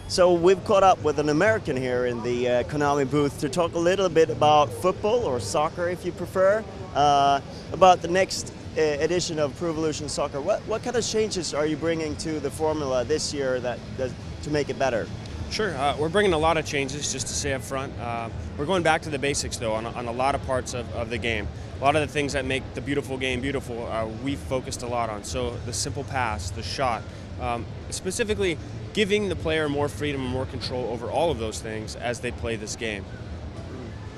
So we've caught up with an American here in the Konami booth to talk a little bit about football, or soccer if you prefer, about the next edition of Pro Evolution Soccer. What kind of changes are you bringing to the formula this year to make it better? Sure, we're bringing a lot of changes, just to say up front. We're going back to the basics though on a lot of parts of the game. A lot of the things that make the beautiful game beautiful, we've focused a lot on. So the simple pass, the shot, specifically giving the player more freedom and more control over all of those things as they play this game.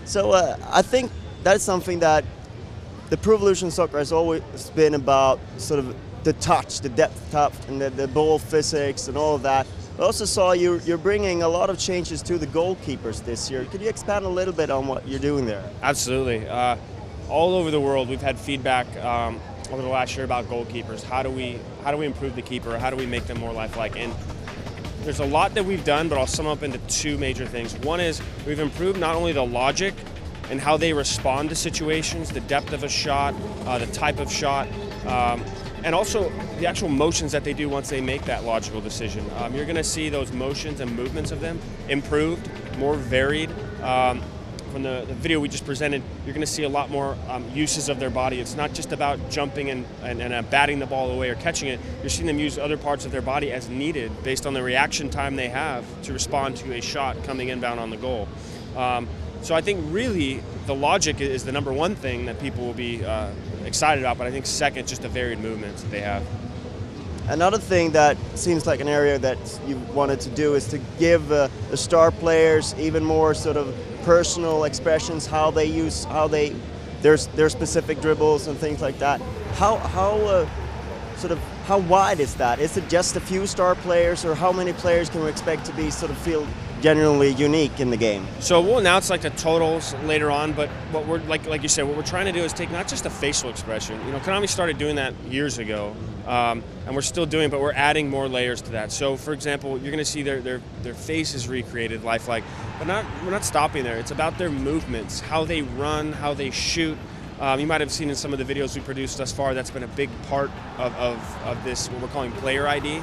So I think that's something that the Pro Evolution Soccer has always been about, sort of the touch, the depth touch, and the ball physics and all of that. I also saw you're bringing a lot of changes to the goalkeepers this year. Could you expand a little bit on what you're doing there? Absolutely. All over the world, we've had feedback over the last year about goalkeepers. How do we improve the keeper? How do we make them more lifelike? And there's a lot that we've done, but I'll sum up into two major things. One is we've improved not only the logic and how they respond to situations, the depth of a shot, the type of shot, and also the actual motions that they do once they make that logical decision. You're going to see those motions and movements of them improved, more varied. From the video we just presented, you're going to see a lot more uses of their body. It's not just about jumping and batting the ball away or catching it. You're seeing them use other parts of their body as needed based on the reaction time they have to respond to a shot coming inbound on the goal. So I think really the logic is the number one thing that people will be excited about, but I think second, just the varied movements that they have. Another thing that seems like an area that you wanted to do is to give the star players even more sort of personal expressions, how they use their specific dribbles and things like that. How wide is that? Is it just a few star players, or how many players can we expect to be sort of feel genuinely unique in the game? So we'll announce like the totals later on, but what we're like you said, what we're trying to do is take not just a facial expression. You know, Konami started doing that years ago, and we're still doing it, but we're adding more layers to that. So for example, you're going to see their faces recreated lifelike, but we're not stopping there. It's about their movements, how they run, how they shoot. You might have seen in some of the videos we produced thus far, that's been a big part of this, what we're calling player ID.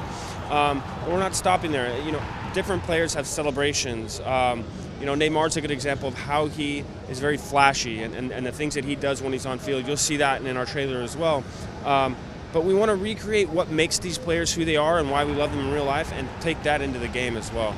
But we're not stopping there. You know, different players have celebrations. You know, Neymar's a good example of how he is very flashy and the things that he does when he's on field. You'll see that in our trailer as well. But we want to recreate what makes these players who they are and why we love them in real life, and take that into the game as well.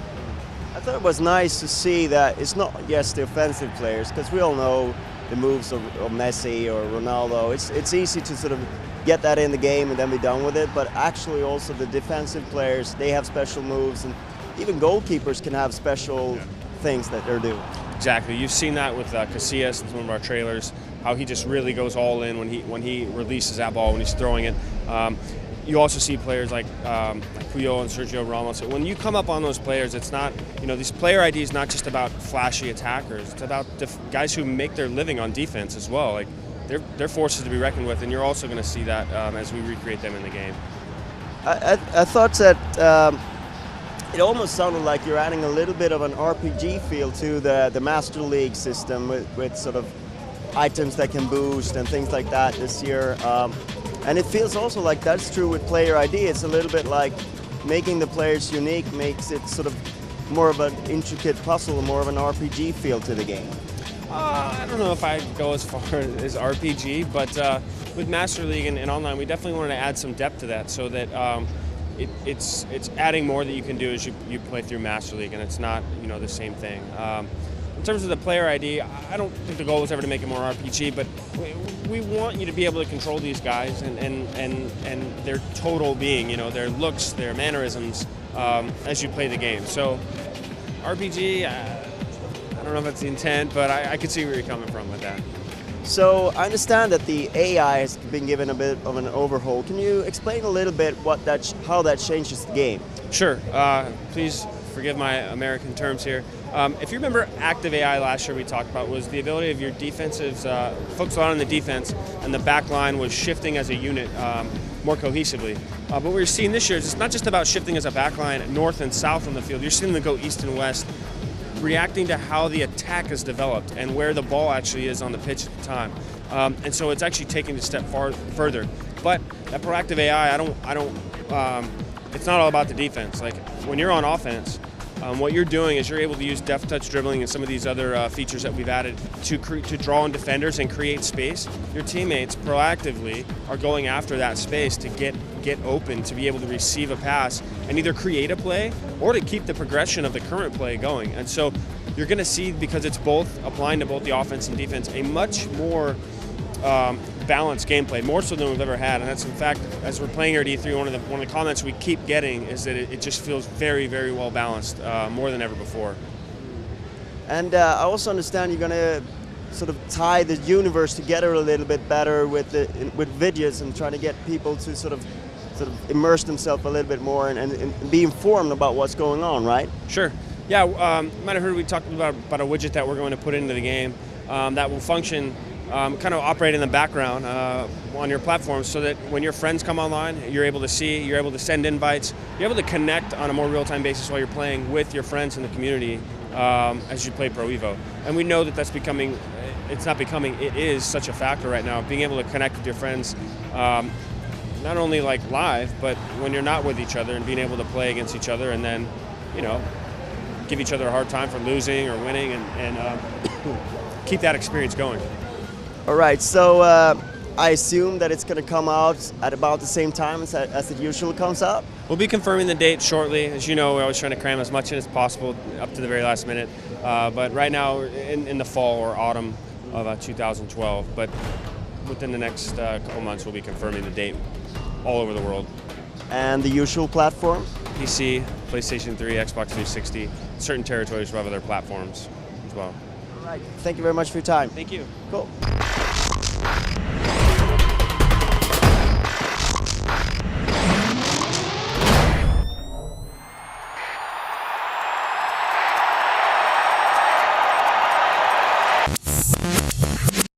I thought it was nice to see that it's not just the offensive players, because we all know the moves of Messi or Ronaldo. It's easy to sort of get that in the game and then be done with it, but actually also the defensive players, they have special moves, and even goalkeepers can have special things that they're doing. Exactly. You've seen that with Casillas in some of our trailers, how he just really goes all in when he releases that ball, when he's throwing it. You also see players like Puyol and Sergio Ramos. So when you come up on those players, it's not, you know, this player ID is not just about flashy attackers. It's about guys who make their living on defense as well. Like they're forces to be reckoned with, and you're also going to see that as we recreate them in the game. I thought that it almost sounded like you're adding a little bit of an RPG feel to the Master League system with sort of items that can boost and things like that this year. And it feels also like that's true with player ID. It's a little bit like making the players unique makes it sort of more of an intricate puzzle, more of an RPG feel to the game. I don't know if I'd go as far as RPG, but with Master League and online, we definitely wanted to add some depth to that, so that it's adding more that you can do as you play through Master League, and it's not, you know, the same thing. In terms of the player ID, I don't think the goal was ever to make it more RPG, but we want you to be able to control these guys and their total being, you know, their looks, their mannerisms as you play the game. So RPG, I don't know if that's the intent, but I could see where you're coming from with that. So I understand that the AI has been given a bit of an overhaul. Can you explain a little bit how that changes the game? Sure. Please forgive my American terms here. If you remember active AI last year we talked about was the ability of your defensives, focus a lot on the defense, and the back line was shifting as a unit more cohesively. But what we're seeing this year is it's not just about shifting as a back line north and south on the field. You're seeing them go east and west, reacting to how the attack is developed and where the ball actually is on the pitch at the time. And so it's actually taking it a step further. But that proactive AI, it's not all about the defense. Like when you're on offense, what you're doing is you're able to use deft touch dribbling and some of these other features that we've added to draw on defenders and create space. Your teammates proactively are going after that space to get open, to be able to receive a pass and either create a play or to keep the progression of the current play going. And so you're going to see, because it's both applying to both the offense and defense, a much more balanced gameplay, more so than we've ever had. And that's, in fact, as we're playing here at E3, one of the comments we keep getting is that it just feels very, very well balanced, more than ever before. And I also understand you're going to sort of tie the universe together a little bit better with videos and trying to get people to sort of immerse themselves a little bit more and be informed about what's going on, right? Sure. Yeah, you might have heard we talked about a widget that we're going to put into the game that will function, kind of operate in the background on your platform, so that when your friends come online, you're able to see, you're able to send invites, you're able to connect on a more real-time basis while you're playing with your friends in the community as you play Pro Evo. And we know that that's becoming, it is such a factor right now, being able to connect with your friends, not only like live, but when you're not with each other, and being able to play against each other and then, give each other a hard time for losing or winning, and keep that experience going. All right, so I assume that it's going to come out at about the same time as it usually comes out? We'll be confirming the date shortly. As you know, we're always trying to cram as much in as possible up to the very last minute. But right now, in the fall or autumn of 2012. But within the next couple months, we'll be confirming the date all over the world. And the usual platform? PC, PlayStation 3, Xbox 360. Certain territories will have other platforms as well. All right. Thank you very much for your time. Thank you. Cool.